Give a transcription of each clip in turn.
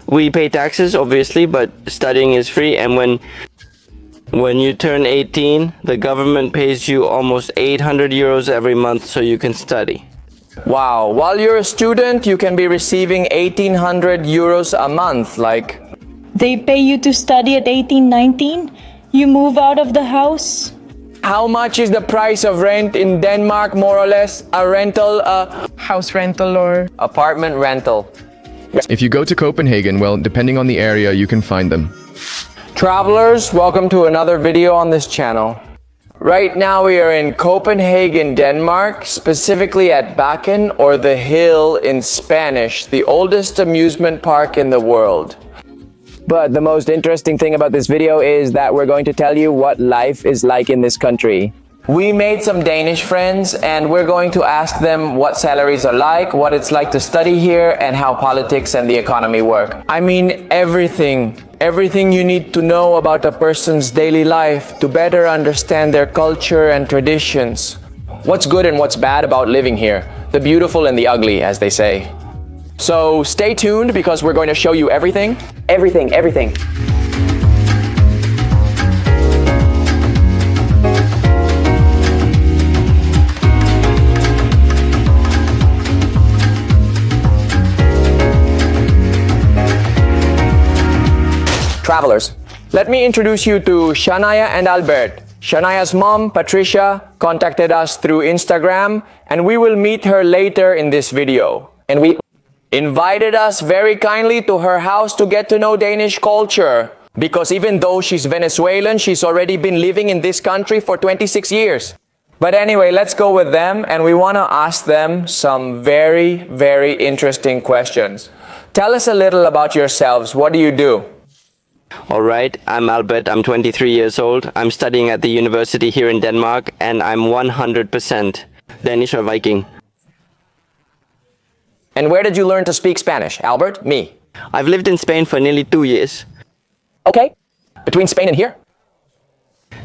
We pay taxes, obviously, but studying is free. And when you turn 18, the government pays you almost 800 euros every month so you can study. Wow, while you're a student, you can be receiving 1,800 euros a month, like... They pay you to study at 18, 19? You move out of the house? How much is the price of rent in Denmark, more or less? A rental, House rental or apartment rental. If you go to Copenhagen, well, depending on the area, you can find them. Travelers, welcome to another video on this channel. Right now we are in Copenhagen, Denmark, specifically at Bakken, or the Hill in Spanish, the oldest amusement park in the world. But the most interesting thing about this video is that we're going to tell you what life is like in this country. We made some Danish friends and we're going to ask them what salaries are like, what it's like to study here, and how politics and the economy work. I mean everything. Everything you need to know about a person's daily life to better understand their culture and traditions. What's good and what's bad about living here. The beautiful and the ugly, as they say. So stay tuned because we're going to show you everything. Everything. Travelers, let me introduce you to Shanaya and Albert. Shanaya's mom, Patricia, contacted us through Instagram, and we will meet her later in this video. And we invited us very kindly to her house to get to know Danish culture. Because even though she's Venezuelan, she's already been living in this country for 26 years. But anyway, let's go with them, and we want to ask them some very, very interesting questions. Tell us a little about yourselves. What do you do? Alright, I'm Albert, I'm 23 years old. I'm studying at the university here in Denmark, and I'm 100% Danish or Viking. And where did you learn to speak Spanish? Albert? Me? I've lived in Spain for nearly 2 years. Okay. Between Spain and here?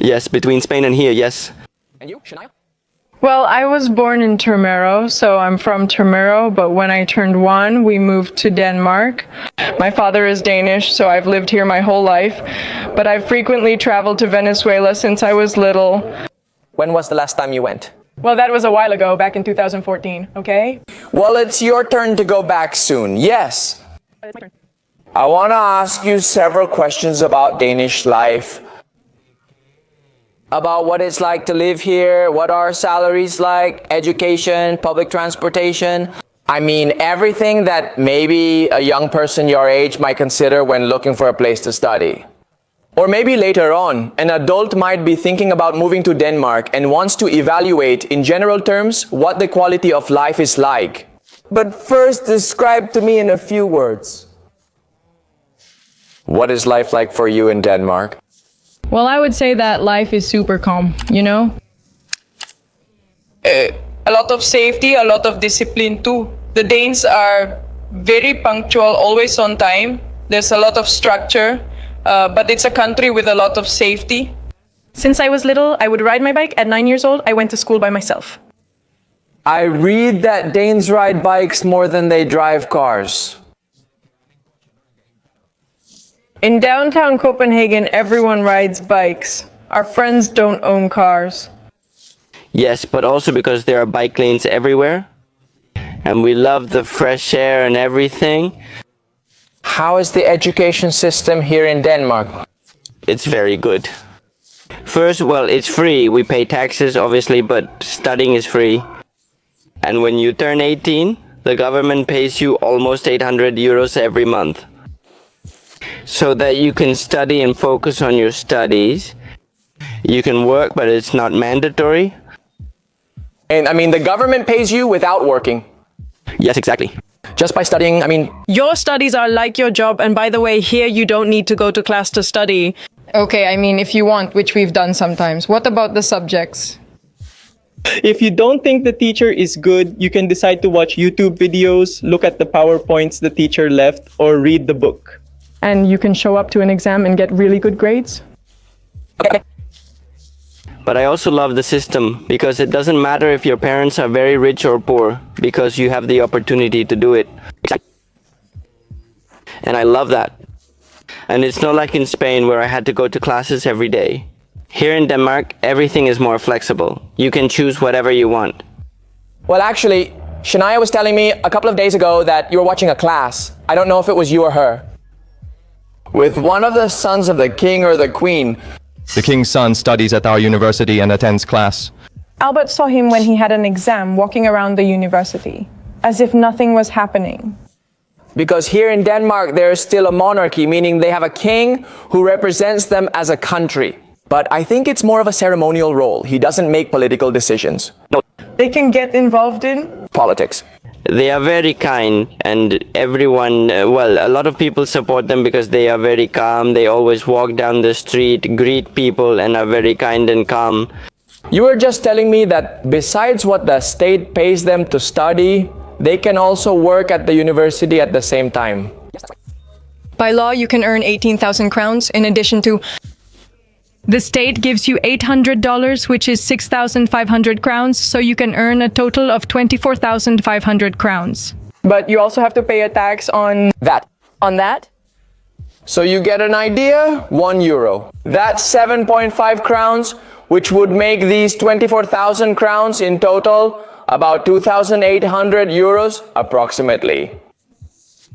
Yes, between Spain and here, yes. And you, Shanaya? Well, I was born in Turmero, so I'm from Turmero, but when I turned 1, we moved to Denmark. My father is Danish, so I've lived here my whole life, but I've frequently traveled to Venezuela since I was little. When was the last time you went? Well, that was a while ago, back in 2014, okay? Well, it's your turn to go back soon, yes. I want to ask you several questions about Danish life. About what it's like to live here, what are salaries like, education, public transportation. I mean, everything that maybe a young person your age might consider when looking for a place to study. Or maybe later on, an adult might be thinking about moving to Denmark and wants to evaluate, in general terms, what the quality of life is like. But first, describe to me in a few words. What is life like for you in Denmark? Well, I would say that life is super calm, you know? A lot of safety, a lot of discipline too. The Danes are very punctual, always on time. There's a lot of structure, but it's a country with a lot of safety. Since I was little, I would ride my bike. At 9 years old, I went to school by myself. I read that Danes ride bikes more than they drive cars. In downtown Copenhagen, everyone rides bikes. Our friends don't own cars. Yes, but also because there are bike lanes everywhere. And we love the fresh air and everything. How is the education system here in Denmark? It's very good. First, well, it's free. We pay taxes, obviously, but studying is free. And when you turn 18, the government pays you almost 800 euros every month. So that you can study and focus on your studies. You can work, but it's not mandatory. And I mean, the government pays you without working. Yes, exactly. Just by studying, I mean... Your studies are like your job, and by the way, here you don't need to go to class to study. Okay, I mean, if you want, which we've done sometimes. What about the subjects? If you don't think the teacher is good, you can decide to watch YouTube videos, look at the PowerPoints the teacher left, or read the book. And you can show up to an exam and get really good grades? Okay. But I also love the system because it doesn't matter if your parents are very rich or poor because you have the opportunity to do it. and I love that. And it's not like in Spain where I had to go to classes every day. Here in Denmark, everything is more flexible. You can choose whatever you want. Well, actually, Shanaya was telling me a couple of days ago that you were watching a class. I don't know if it was you or her. With one of the sons of the king or the queen. The king's son studies at our university and attends class. Albert saw him when he had an exam walking around the university, as if nothing was happening. Because here in Denmark, there is still a monarchy, meaning they have a king who represents them as a country. But I think it's more of a ceremonial role. He doesn't make political decisions. No. They can get involved in Politics. They are very kind, and everyone, a lot of people support them because they are very calm. They always walk down the street, greet people, and are very kind and calm. You were just telling me that besides what the state pays them to study, they can also work at the university at the same time. By law, you can earn 18,000 crowns in addition to... The state gives you $800, which is 6,500 crowns, so you can earn a total of 24,500 crowns. but you also have to pay a tax on That. that. So you get an idea? €1. That's 7.5 crowns, which would make these 24,000 crowns in total about 2,800 euros approximately.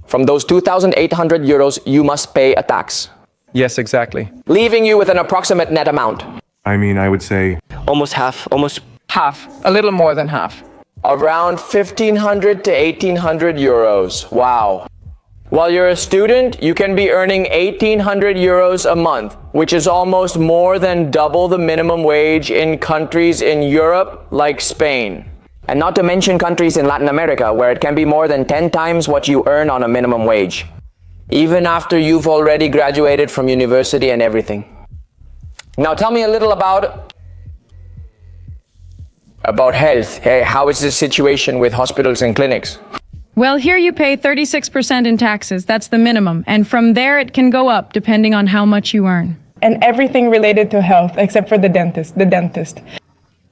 From those 2,800 euros, you must pay a tax, Yes, exactly. leaving you with an approximate net amount. I mean, I would say Almost half, almost. Half, a little more than half. Around 1,500 to 1,800 euros. Wow. While you're a student, you can be earning 1,800 euros a month, which is almost more than double the minimum wage in countries in Europe like Spain. And not to mention countries in Latin America, where it can be more than 10 times what you earn on a minimum wage, even after you've already graduated from university and everything. Now tell me a little about health. Hey, how is the situation with hospitals and clinics? Well, here you pay 36% in taxes. That's the minimum. And from there, it can go up depending on how much you earn. And everything related to health, except for the dentist.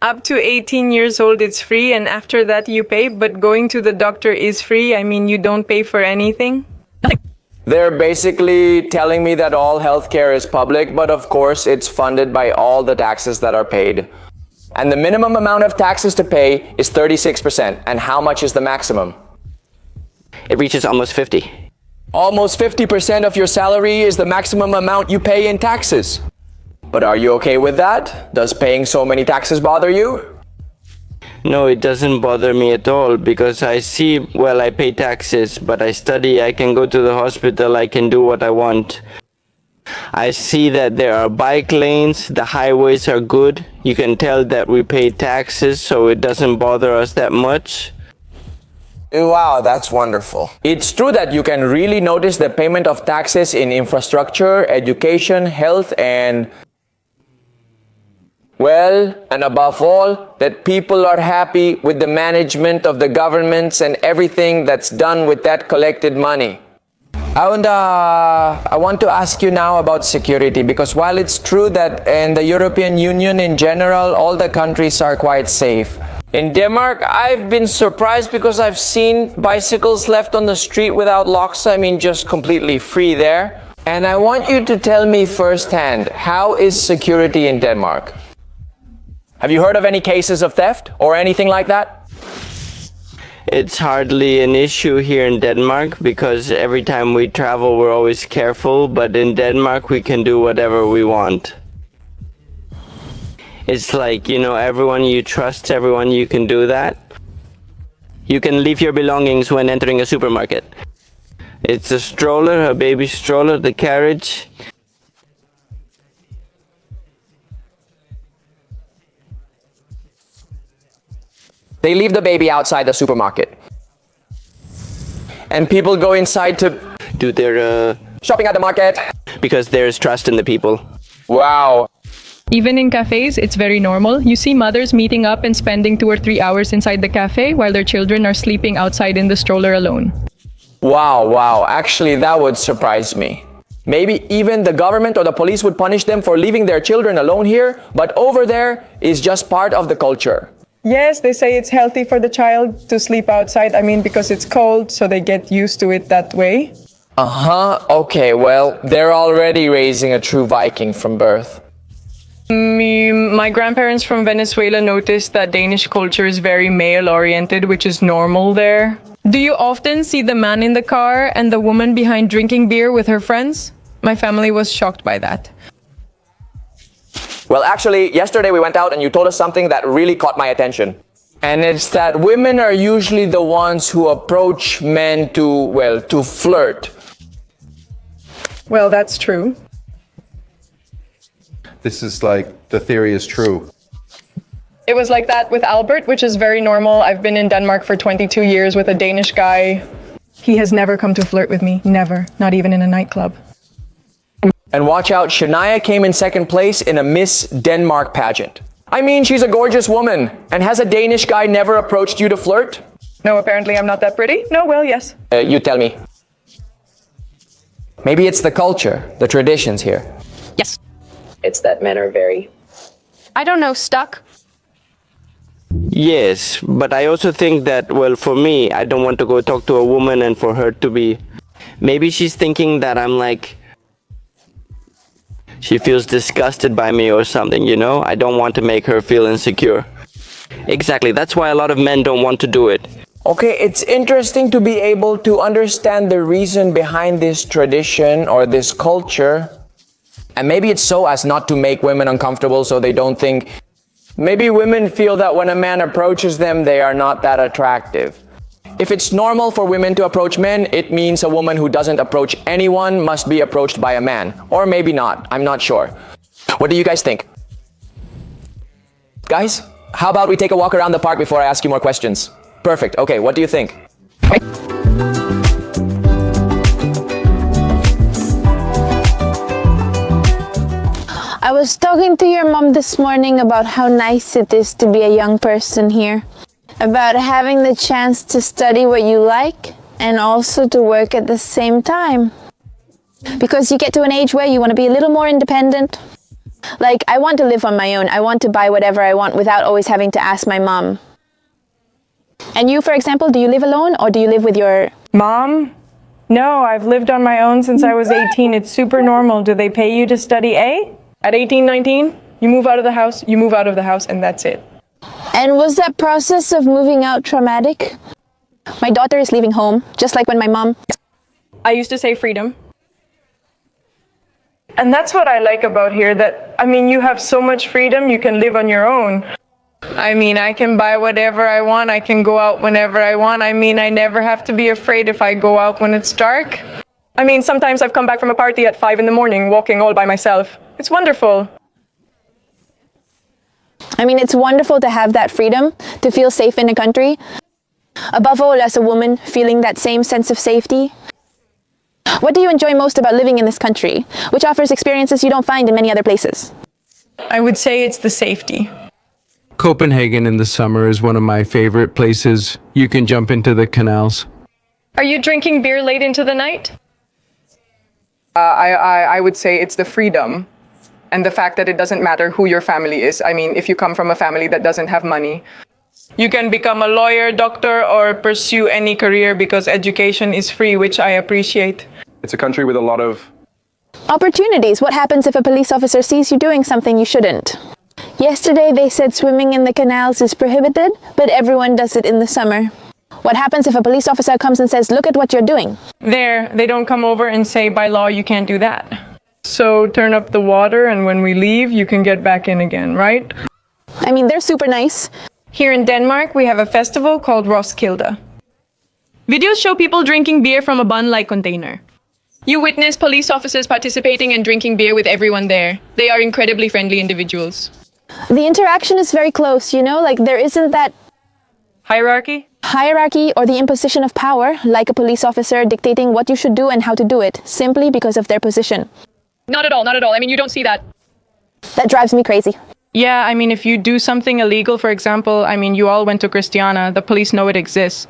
Up to 18 years old, it's free, and after that you pay, but going to the doctor is free. I mean, you don't pay for anything. They're basically telling me that all healthcare is public, but of course it's funded by all the taxes that are paid. And the minimum amount of taxes to pay is 36%. And how much is the maximum? It reaches almost 50. Almost 50% of your salary is the maximum amount you pay in taxes. But are you okay with that? Does paying so many taxes bother you? No, it doesn't bother me at all because I see, well, I pay taxes, but I study, I can go to the hospital, I can do what I want. I see that there are bike lanes, the highways are good. You can tell that we pay taxes, so it doesn't bother us that much. Wow, that's wonderful. It's true that you can really notice the payment of taxes in infrastructure, education, health, and and above all, that people are happy with the management of the governments and everything that's done with that collected money. And I want to ask you now about security, because while it's true that in the European Union in general, all the countries are quite safe, in Denmark, I've been surprised because I've seen bicycles left on the street without locks. I mean, just completely free there. And I want you to tell me firsthand, how is security in Denmark? Have you heard of any cases of theft or anything like that? It's hardly an issue here in Denmark because every time we travel we're always careful, but in Denmark we can do whatever we want. It's like, you know, everyone you trust, everyone you can do that. You can leave your belongings when entering a supermarket. It's a stroller, a baby stroller, the carriage. They leave the baby outside the supermarket. And people go inside to Do their shopping at the market. because there's trust in the people. Wow. Even in cafes, it's very normal. You see mothers meeting up and spending 2 or 3 hours inside the cafe while their children are sleeping outside in the stroller alone. Wow. Actually, that would surprise me. Maybe even the government or the police would punish them for leaving their children alone here, but over there is just part of the culture. Yes, they say it's healthy for the child to sleep outside. I mean, because it's cold, so they get used to it that way. Okay, well, they're already raising a true Viking from birth. My grandparents from Venezuela noticed that Danish culture is very male-oriented, which is normal there. Do you often see the man in the car and the woman behind drinking beer with her friends? My family was shocked by that. Well, actually, yesterday we went out and you told us something that really caught my attention. And it's that women are usually the ones who approach men to flirt. Well, that's true. This is like, the theory is true. It was like that with Albert, which is very normal. I've been in Denmark for 22 years with a Danish guy. He has never come to flirt with me. Never. Not even in a nightclub. And watch out, Shanaya came in second place in a Miss Denmark pageant. I mean, she's a gorgeous woman. And has a Danish guy never approached you to flirt? No, apparently I'm not that pretty. No, well, yes. You tell me. Maybe it's the culture, the traditions here. Yes. It's that men are very... I don't know, stuck. Yes, but I also think that, well, for me, I don't want to go talk to a woman and for her to be... Maybe she's thinking that I'm like... She feels disgusted by me or something, you know? I don't want to make her feel insecure. Exactly, that's why a lot of men don't want to do it. Okay, it's interesting to be able to understand the reason behind this tradition or this culture. And maybe it's so as not to make women uncomfortable so they don't think... Maybe women feel that when a man approaches them, they are not that attractive. If it's normal for women to approach men, it means a woman who doesn't approach anyone must be approached by a man. Or maybe not, I'm not sure. What do you guys think? Guys, how about we take a walk around the park before I ask you more questions? Perfect, okay, what do you think? I was talking to your mom this morning about how nice it is to be a young person here. About having the chance to study what you like and also to work at the same time. Because you get to an age where you want to be a little more independent. Like, I want to live on my own. I want to buy whatever I want without always having to ask my mom. And you, for example, do you live alone or do you live with your... Mom? No, I've lived on my own since I was 18. It's super normal. Do they pay you to study A? At 18, 19, you move out of the house, and that's it. And was that process of moving out traumatic? My daughter is leaving home, just like when my mom... I used to say freedom. And that's what I like about here, that, I mean, you have so much freedom, you can live on your own. I mean, I can buy whatever I want, I can go out whenever I want. I mean, I never have to be afraid if I go out when it's dark. I mean, sometimes I've come back from a party at 5 in the morning, walking all by myself. It's wonderful. I mean, it's wonderful to have that freedom, to feel safe in a country. Above all, as a woman, feeling that same sense of safety. What do you enjoy most about living in this country, which offers experiences you don't find in many other places? I would say it's the safety. Copenhagen in the summer is one of my favorite places. You can jump into the canals. Are you drinking beer late into the night? I would say it's the freedom and the fact that it doesn't matter who your family is. I mean, if you come from a family that doesn't have money, you can become a lawyer, doctor, or pursue any career because education is free, which I appreciate. It's a country with a lot of... Opportunities. What happens if a police officer sees you doing something you shouldn't? Yesterday they said swimming in the canals is prohibited, but everyone does it in the summer. What happens if a police officer comes and says, look at what you're doing? They don't come over and say, by law, you can't do that. So turn up the water, and when we leave, you can get back in again, right? I mean, they're super nice. Here in Denmark, we have a festival called Roskilde. Videos show people drinking beer from a bun-like container. You witness police officers participating and drinking beer with everyone there. They are incredibly friendly individuals. The interaction is very close, you know, like there isn't that hierarchy or the imposition of power, like a police officer dictating what you should do and how to do it, simply because of their position. Not at all, not at all. I mean, you don't see that. That drives me crazy. Yeah, I mean, if you do something illegal, for example, I mean, you all went to Christiana, the police know it exists.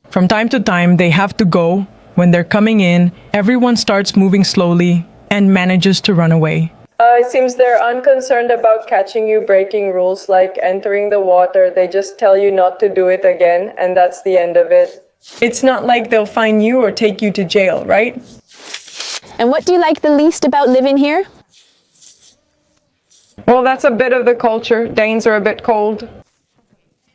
From time to time, they have to go. When they're coming in, everyone starts moving slowly and manages to run away. It seems they're unconcerned about catching you breaking rules like entering the water. They just tell you not to do it again, and that's the end of it. It's not like they'll fine you or take you to jail, right? And what do you like the least about living here? Well, that's a bit of the culture. Danes are a bit cold.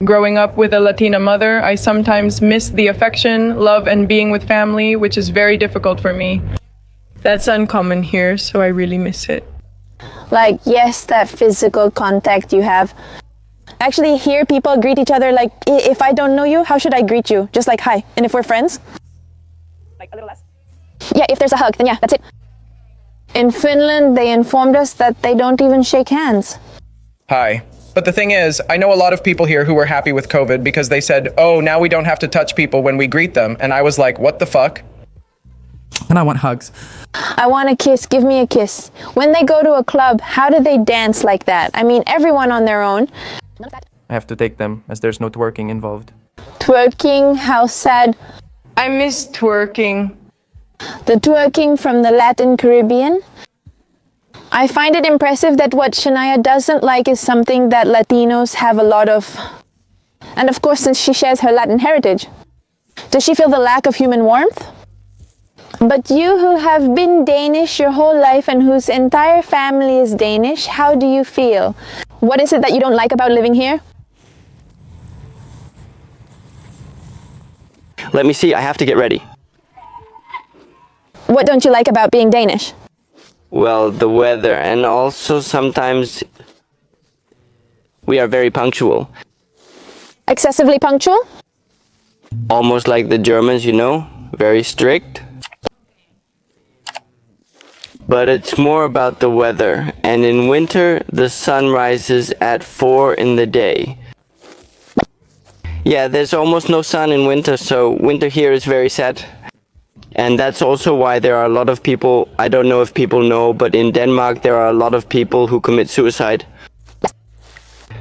Growing up with a Latina mother, I sometimes miss the affection, love, and being with family, which is very difficult for me. That's uncommon here, so I really miss it. Like, yes, that physical contact you have. Actually, here people greet each other like, if I don't know you, how should I greet you? Just like, hi. And if we're friends? Like a little less. Yeah, if there's a hug, then yeah, that's it. In Finland, they informed us that they don't even shake hands. Hi. But the thing is, I know a lot of people here who were happy with COVID because they said, oh, now we don't have to touch people when we greet them. And I was like, what the fuck? And I want hugs. I want a kiss, give me a kiss. When they go to a club, how do they dance like that? I mean, everyone on their own. I have to take them as there's no twerking involved. Twerking, how sad. I miss twerking. The twerking from the Latin Caribbean. I find it impressive that what Shanaya doesn't like is something that Latinos have a lot of. And of course, since she shares her Latin heritage. Does she feel the lack of human warmth? But you who have been Danish your whole life and whose entire family is Danish, how do you feel? What is it that you don't like about living here? Let me see, I have to get ready. What don't you like about being Danish? Well, the weather, and also sometimes we are very punctual. Excessively punctual? Almost like the Germans, you know, very strict. But it's more about the weather, and in winter the sun rises at 4 in the day. Yeah, there's almost no sun in winter, so winter here is very sad. And that's also why there are a lot of people, I don't know if people know, but in Denmark there are a lot of people who commit suicide.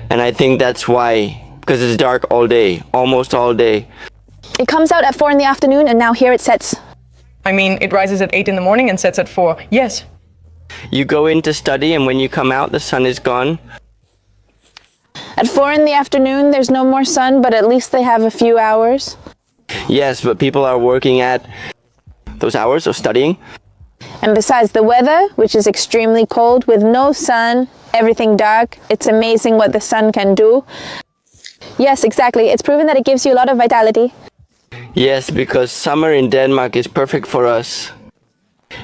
And I think that's why, because it's dark all day, almost all day. It comes out at 4 in the afternoon and now here it sets. I mean, it rises at 8 in the morning and sets at 4. Yes. You go in to study and when you come out the sun is gone. At 4 in the afternoon there's no more sun, but at least they have a few hours. Yes, but people are working at those hours of studying. And besides the weather, which is extremely cold with no sun, everything dark, it's amazing what the sun can do. Yes, exactly. It's proven that it gives you a lot of vitality. Yes, because summer in Denmark is perfect for us.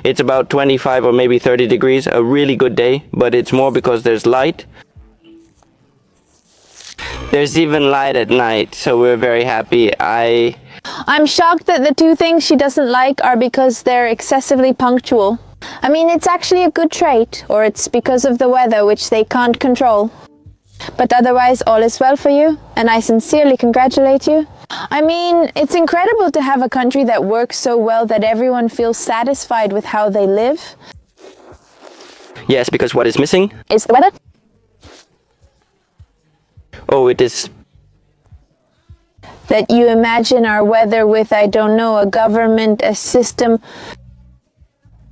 It's about 25 or maybe 30 degrees, a really good day, but it's more because there's light. There's even light at night, so we're very happy. I'm shocked that the two things she doesn't like are because they're excessively punctual. I mean, it's actually a good trait, or it's because of the weather, which they can't control. But otherwise, all is well for you, and I sincerely congratulate you. I mean, it's incredible to have a country that works so well that everyone feels satisfied with how they live. Yes, because what is missing? Is the weather. Oh, it is. That you imagine our weather with, I don't know, a government, a system.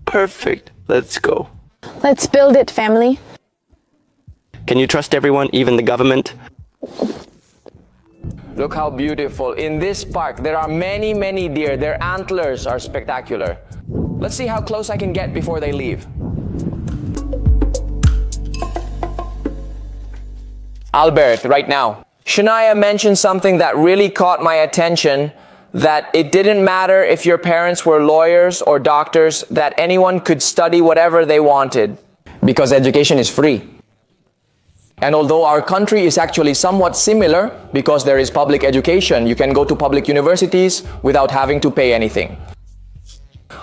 Perfect. Let's go. Let's build it, family. Can you trust everyone, even the government? Look how beautiful. In this park, there are many, many deer. Their antlers are spectacular. Let's see how close I can get before they leave. Albert, right now. Shanaya mentioned something that really caught my attention, that it didn't matter if your parents were lawyers or doctors, that anyone could study whatever they wanted. Because education is free. And although our country is actually somewhat similar, because there is public education, you can go to public universities without having to pay anything.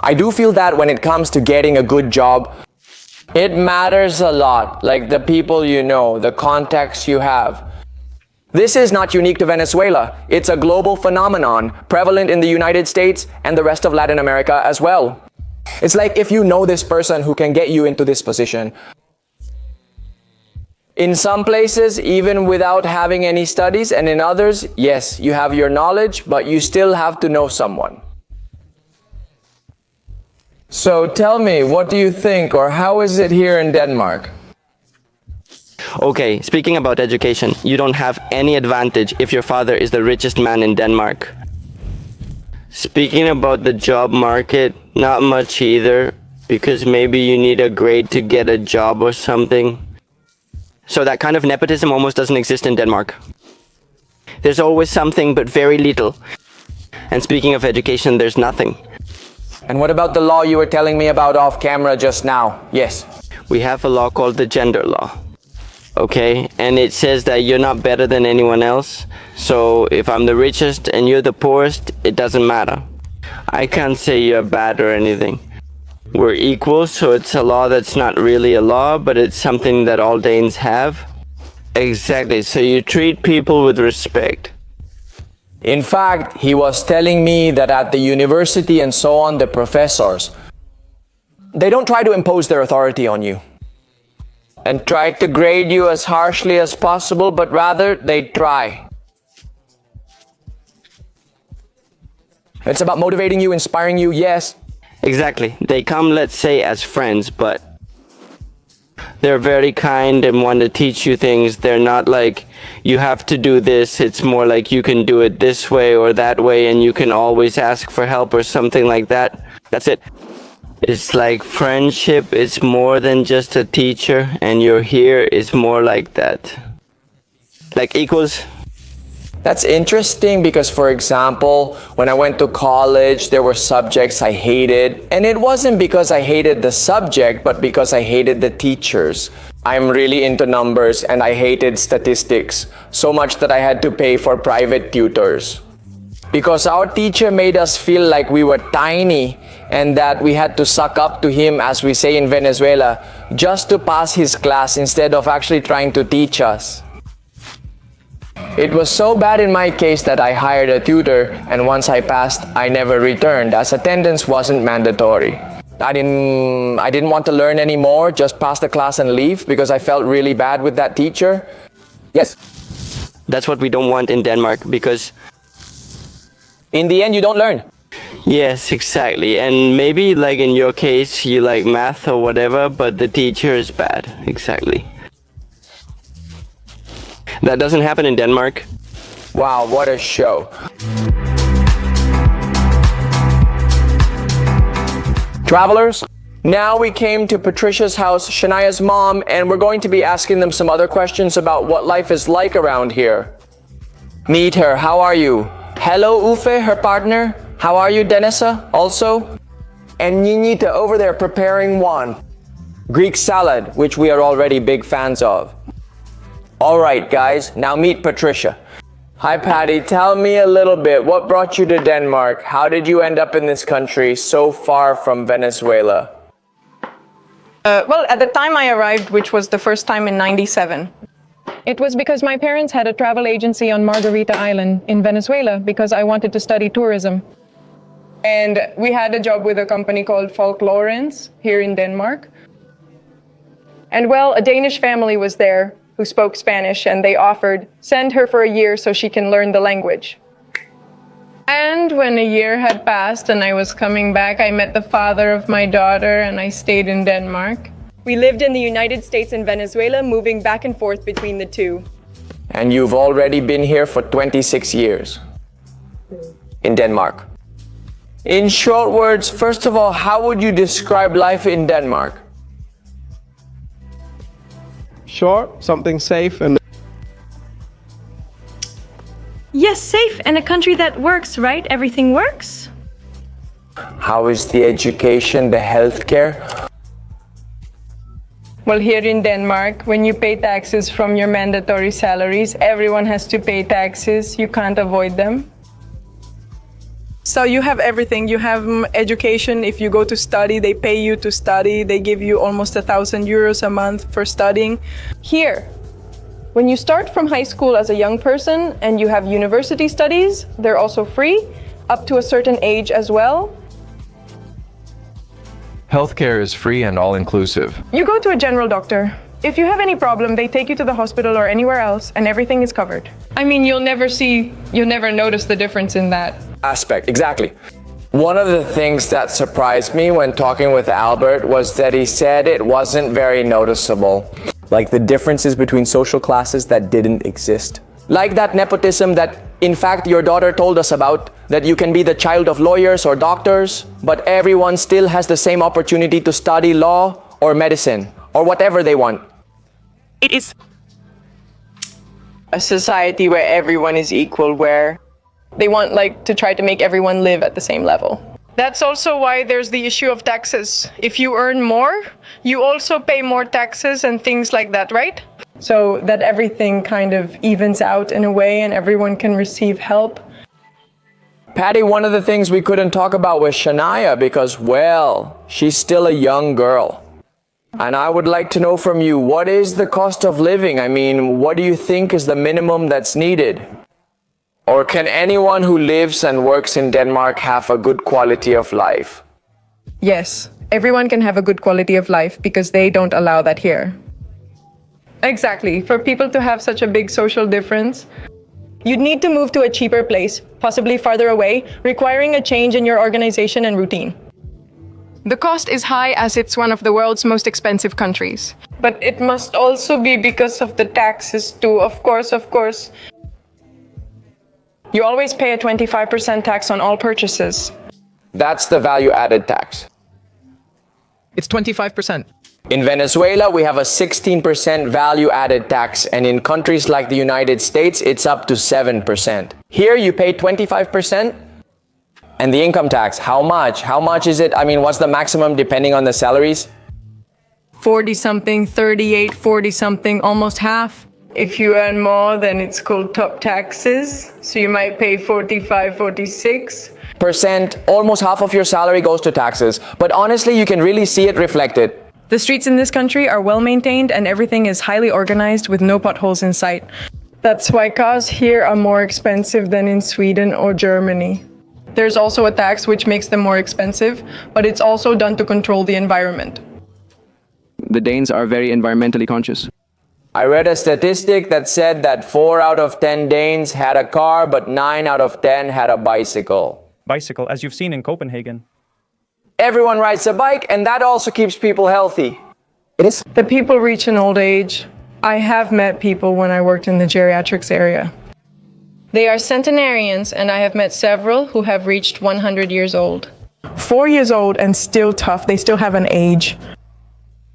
I do feel that when it comes to getting a good job, it matters a lot, like the people you know, the contacts you have. This is not unique to Venezuela. It's a global phenomenon, prevalent in the United States and the rest of Latin America as well. It's like if you know this person who can get you into this position. In some places, even without having any studies, and in others, yes, you have your knowledge, but you still have to know someone. So tell me, what do you think, or how is it here in Denmark? Okay, speaking about education, you don't have any advantage if your father is the richest man in Denmark. Speaking about the job market, not much either. because maybe you need a grade to get a job or something. So that kind of nepotism almost doesn't exist in Denmark. There's always something, but very little. And speaking of education, there's nothing. And what about the law you were telling me about off camera just now? Yes. We have a law called the gender law. Okay, and it says that you're not better than anyone else. So if I'm the richest and you're the poorest, it doesn't matter. I can't say you're bad or anything. We're equal, so it's a law that's not really a law, but it's something that all Danes have. Exactly, so you treat people with respect. In fact, he was telling me that at the university and so on, the professors, they don't try to impose their authority on you and try to grade you as harshly as possible, but rather they try. It's about motivating you, inspiring you, yes. Exactly. They come, let's say, as friends, but they're very kind and want to teach you things. They're not like, you have to do this. It's more like you can do it this way or that way, and you can always ask for help or something like that. That's it. It's like friendship. It's more than just a teacher, and you're here is more like that. Like equals. That's interesting because, for example, when I went to college, there were subjects I hated. And it wasn't because I hated the subject, but because I hated the teachers. I'm really into numbers and I hated statistics, so much that I had to pay for private tutors. Because our teacher made us feel like we were tiny and that we had to suck up to him, as we say in Venezuela, just to pass his class instead of actually trying to teach us. It was so bad in my case that I hired a tutor, and once I passed, I never returned, as attendance wasn't mandatory. I didn't want to learn anymore, just pass the class and leave, because I felt really bad with that teacher. Yes. That's what we don't want in Denmark, because in the end, you don't learn. Yes, exactly. And maybe like in your case, you like math or whatever, but the teacher is bad. Exactly. That doesn't happen in Denmark. Wow, what a show. Travelers, now we came to Patricia's house, Shanaya's mom, and we're going to be asking them some other questions about what life is like around here. Meet her. How are you? Hello, Uffe, her partner. How are you, Denisa, also? And Ninita over there preparing one. Greek salad, which we are already big fans of. All right, guys, now meet Patricia. Hi, Patty. Tell me a little bit. What brought you to Denmark? How did you end up in this country so far from Venezuela? Well, at the time I arrived, which was the first time in '97, it was because my parents had a travel agency on Margarita Island in Venezuela because I wanted to study tourism. And we had a job with a company called Falk Lawrence here in Denmark. And well, a Danish family was there who spoke Spanish, and they offered, send her for a year so she can learn the language. And when a year had passed and I was coming back, I met the father of my daughter and I stayed in Denmark. We lived in the United States and Venezuela, moving back and forth between the two. And you've already been here for 26 years in Denmark. In short words, first of all, how would you describe life in Denmark? Short, something safe and... Yes, safe, and a country that works, right? Everything works. How is the education, the healthcare? Well, here in Denmark, when you pay taxes from your mandatory salaries, everyone has to pay taxes. You can't avoid them. So you have everything. You have education. If you go to study, they pay you to study. They give you almost 1,000 euros a month for studying. Here, when you start from high school as a young person and you have university studies, they're also free, up to a certain age as well. Healthcare is free and all-inclusive. You go to a general doctor. If you have any problem, they take you to the hospital or anywhere else, and everything is covered. I mean, you'll never notice the difference in that aspect. Exactly. One of the things that surprised me when talking with Albert was that he said it wasn't very noticeable. Like the differences between social classes that didn't exist. Like that nepotism that, in fact, your daughter told us about that you can be the child of lawyers or doctors, but everyone still has the same opportunity to study law or medicine or whatever they want. It is a society where everyone is equal, where they want to try to make everyone live at the same level. That's also why there's the issue of taxes. If you earn more, you also pay more taxes and things like that, right? So that everything kind of evens out in a way and everyone can receive help. Patty, one of the things we couldn't talk about was Shanaya because, well, she's still a young girl. And I would like to know from you, what is the cost of living? I mean, what do you think is the minimum that's needed? Or can anyone who lives and works in Denmark have a good quality of life? Yes, everyone can have a good quality of life because they don't allow that here. Exactly. For people to have such a big social difference, you'd need to move to a cheaper place, possibly farther away, requiring a change in your organization and routine. The cost is high as it's one of the world's most expensive countries. But it must also be because of the taxes too, of course. You always pay a 25% tax on all purchases. That's the value-added tax. It's 25%. In Venezuela, we have a 16% value-added tax, and in countries like the United States, it's up to 7%. Here, you pay 25%. And the income tax, how much? How much is it? I mean, what's the maximum depending on the salaries? 40-something, 38, 40-something, almost half. If you earn more, then it's called top taxes. So you might pay 45, 46%. Almost half of your salary goes to taxes. But honestly, you can really see it reflected. The streets in this country are well maintained and everything is highly organized with no potholes in sight. That's why cars here are more expensive than in Sweden or Germany. There's also a tax which makes them more expensive, but it's also done to control the environment. The Danes are very environmentally conscious. I read a statistic that said that 4 out of 10 Danes had a car, but 9 out of 10 had a bicycle. Bicycle, as you've seen in Copenhagen. Everyone rides a bike, and that also keeps people healthy. It is. The people reach an old age. I have met people when I worked in the geriatrics area. They are centenarians, and I have met several who have reached 100 years old. 4 years old and still tough. They still have an age.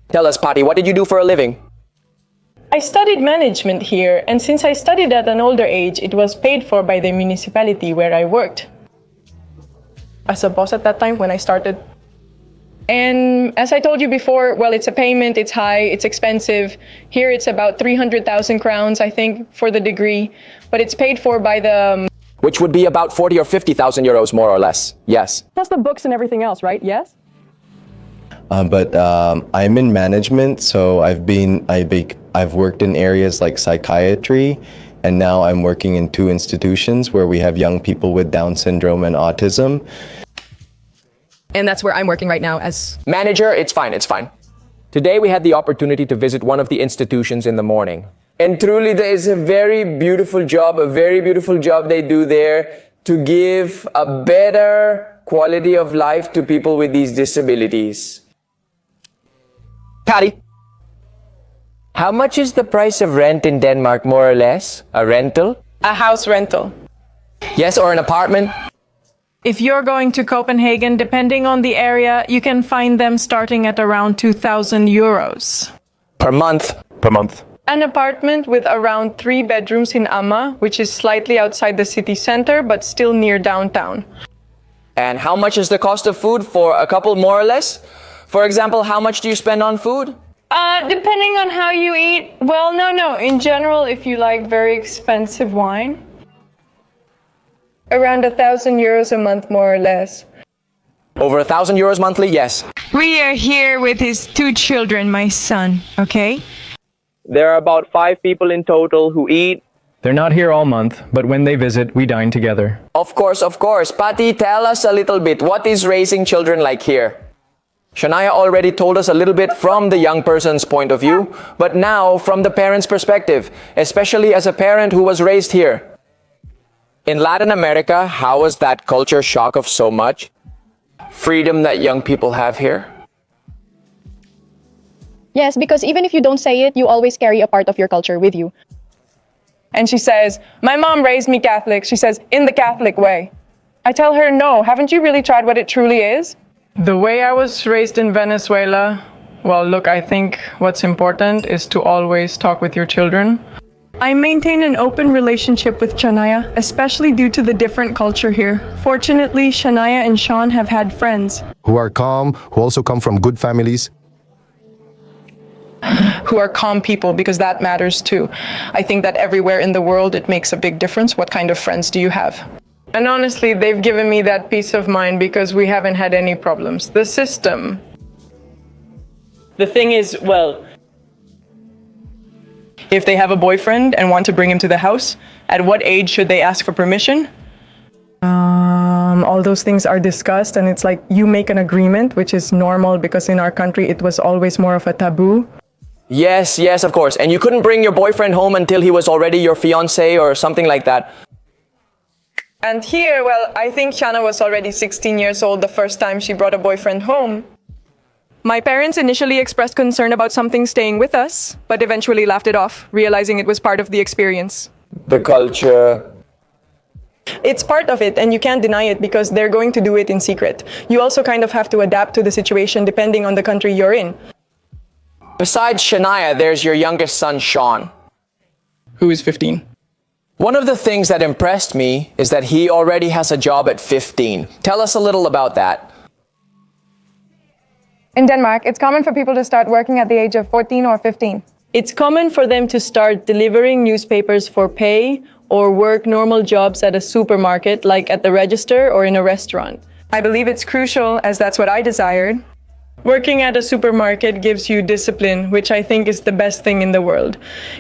Tell us, Patty, what did you do for a living? I studied management here, and since I studied at an older age, it was paid for by the municipality where I worked. As a boss at that time when I started. And as I told you before, well, it's a payment, it's high, it's expensive. Here it's about 300,000 crowns, I think, for the degree. But it's paid for by the... Which would be about 40 or 50,000 euros, more or less. Yes. Plus the books and everything else, right? Yes? But I'm in management, so I've worked in areas like psychiatry, and now I'm working in 2 institutions where we have young people with Down syndrome and autism. And that's where I'm working right now as... Manager, it's fine. Today we had the opportunity to visit one of the institutions in the morning. And truly there is a very beautiful job they do there to give a better quality of life to people with these disabilities. Patty, how much is the price of rent in Denmark, more or less? A rental? A house rental. Yes, or an apartment? If you're going to Copenhagen, depending on the area, you can find them starting at around 2,000 euros. Per month? Per month. An apartment with around 3 bedrooms in Amma, which is slightly outside the city center, but still near downtown. And how much is the cost of food for a couple, more or less? For example, how much do you spend on food? Depending on how you eat. Well, no. In general, if you like very expensive wine, around 1,000 euros a month, more or less. Over 1,000 euros monthly? Yes. We are here with his 2 children, my son, okay? There are about 5 people in total who eat. They're not here all month, but when they visit, we dine together. Of course. Patty, tell us a little bit. What is raising children like here? Shanaya already told us a little bit from the young person's point of view, but now from the parent's perspective, especially as a parent who was raised here. In Latin America, how was that culture shock of so much freedom that young people have here? Yes, because even if you don't say it, you always carry a part of your culture with you. And she says, my mom raised me Catholic. She says, in the Catholic way. I tell her, no, haven't you really tried what it truly is? The way I was raised in Venezuela, well, look, I think what's important is to always talk with your children. I maintain an open relationship with Shanaya, especially due to the different culture here. Fortunately, Shanaya and Sean have had friends who are calm, who also come from good families. Who are calm people, because that matters too. I think that everywhere in the world it makes a big difference. What kind of friends do you have? And honestly, they've given me that peace of mind because we haven't had any problems. The system. The thing is, well, if they have a boyfriend and want to bring him to the house, at what age should they ask for permission? All those things are discussed, and it's like you make an agreement, which is normal because in our country it was always more of a taboo. Yes, yes, of course. And you couldn't bring your boyfriend home until he was already your fiancé or something like that. And here, well, I think Shana was already 16 years old the first time she brought a boyfriend home. My parents initially expressed concern about something staying with us, but eventually laughed it off, realizing it was part of the experience. The culture. It's part of it, and you can't deny it because they're going to do it in secret. You also kind of have to adapt to the situation depending on the country you're in. Besides Shanaya, there's your youngest son, Sean. Who is 15. One of the things that impressed me is that he already has a job at 15. Tell us a little about that. In Denmark, it's common for people to start working at the age of 14 or 15. It's common for them to start delivering newspapers for pay or work normal jobs at a supermarket, like at the register or in a restaurant. I believe it's crucial, as that's what I desired. Working at a supermarket gives you discipline, which I think is the best thing in the world.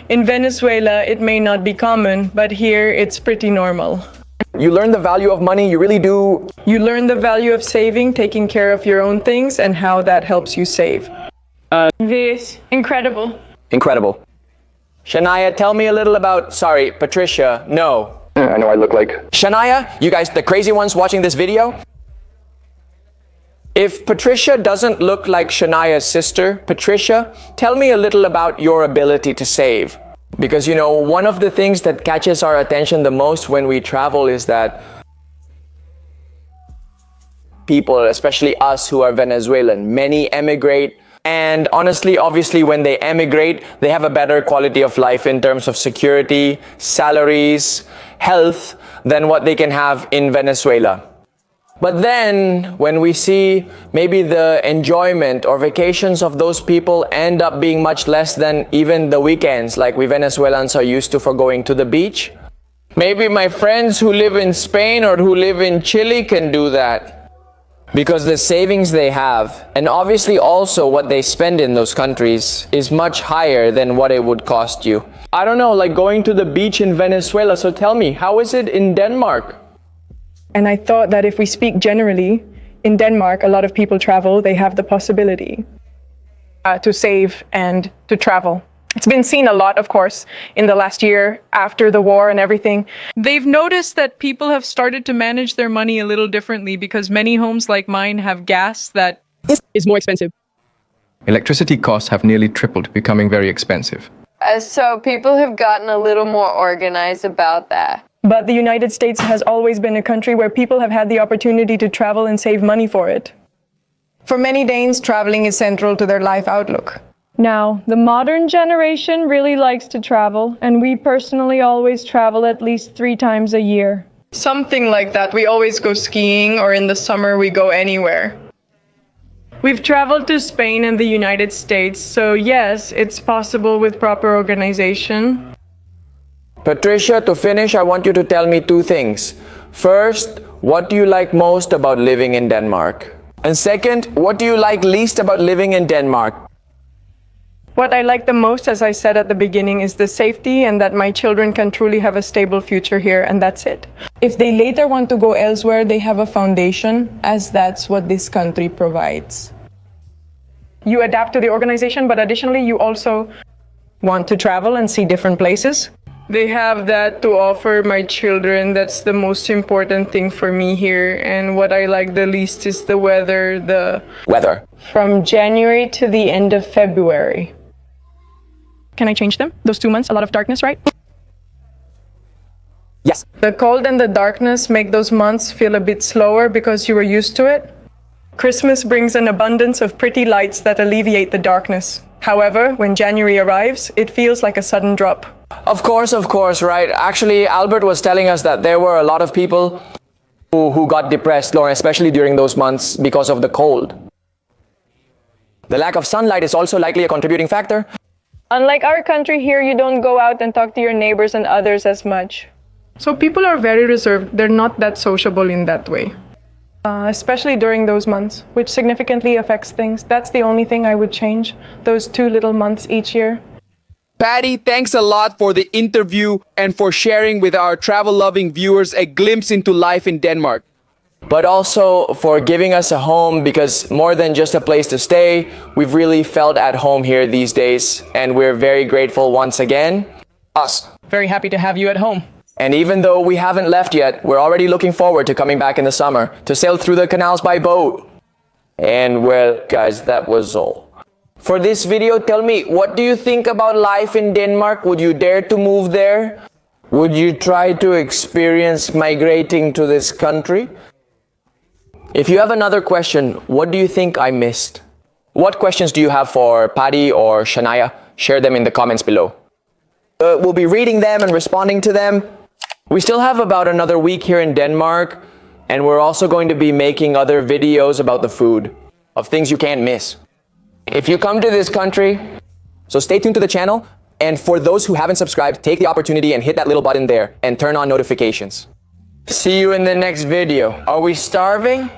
In Venezuela, it may not be common, but here it's pretty normal. You learn the value of money, you really do. You learn the value of saving, taking care of your own things, and how that helps you save. This incredible. Incredible. Shanaya, tell me a little about, sorry, Patricia, no. I know I look like. Shanaya, you guys, the crazy ones watching this video. If Patricia doesn't look like Shanaya's sister, Patricia, tell me a little about your ability to save. Because, you know, one of the things that catches our attention the most when we travel is that people, especially us who are Venezuelan, many emigrate. And honestly, obviously, when they emigrate, they have a better quality of life in terms of security, salaries, health than what they can have in Venezuela. But then, when we see maybe the enjoyment or vacations of those people end up being much less than even the weekends, like we Venezuelans are used to for going to the beach. Maybe my friends who live in Spain or who live in Chile can do that. Because the savings they have, and obviously also what they spend in those countries, is much higher than what it would cost you. I don't know, like going to the beach in Venezuela, so tell me, how is it in Denmark? And I thought that if we speak generally, in Denmark, a lot of people travel, they have the possibility to save and to travel. It's been seen a lot, of course, in the last year after the war and everything. They've noticed that people have started to manage their money a little differently because many homes like mine have gas that is more expensive. Electricity costs have nearly tripled, becoming very expensive. So people have gotten a little more organized about that. But the United States has always been a country where people have had the opportunity to travel and save money for it. For many Danes, traveling is central to their life outlook. Now, the modern generation really likes to travel, and we personally always travel at least 3 times a year. something like that. We always go skiing, or in the summer we go anywhere. We've traveled to Spain and the United States, so yes, it's possible with proper organization. Patricia, to finish, I want you to tell me two things. First, what do you like most about living in Denmark? And second, what do you like least about living in Denmark? What I like the most, as I said at the beginning, is the safety and that my children can truly have a stable future here, and that's it. If they later want to go elsewhere, they have a foundation, as that's what this country provides. You adapt to the organization, but additionally, you also want to travel and see different places. They have that to offer my children. That's the most important thing for me here. And what I like the least is the weather. Weather. From January to the end of February. Can I change them? Those 2 months, a lot of darkness, right? Yes. The cold and the darkness make those months feel a bit slower because you were used to it. Christmas brings an abundance of pretty lights that alleviate the darkness. However, when January arrives, it feels like a sudden drop. Of course, right? Actually, Albert was telling us that there were a lot of people who got depressed, Lauren, especially during those months because of the cold. The lack of sunlight is also likely a contributing factor. Unlike our country here, you don't go out and talk to your neighbors and others as much. So people are very reserved. They're not that sociable in that way. Especially during those months, which significantly affects things. That's the only thing I would change, those 2 little months each year. Patty, thanks a lot for the interview and for sharing with our travel-loving viewers a glimpse into life in Denmark. But also for giving us a home, because more than just a place to stay, we've really felt at home here these days, and we're very grateful once again. Us. Very happy to have you at home. And even though we haven't left yet, we're already looking forward to coming back in the summer to sail through the canals by boat. And well, guys, that was all. For this video, tell me, what do you think about life in Denmark? Would you dare to move there? Would you try to experience migrating to this country? If you have another question, what do you think I missed? What questions do you have for Patty or Shanaya? Share them in the comments below. We'll be reading them and responding to them. We still have about another week here in Denmark, and we're also going to be making other videos about the food, of things you can't miss. If you come to this country, so stay tuned to the channel, and for those who haven't subscribed, take the opportunity and hit that little button there and turn on notifications. See you in the next video. Are we starving?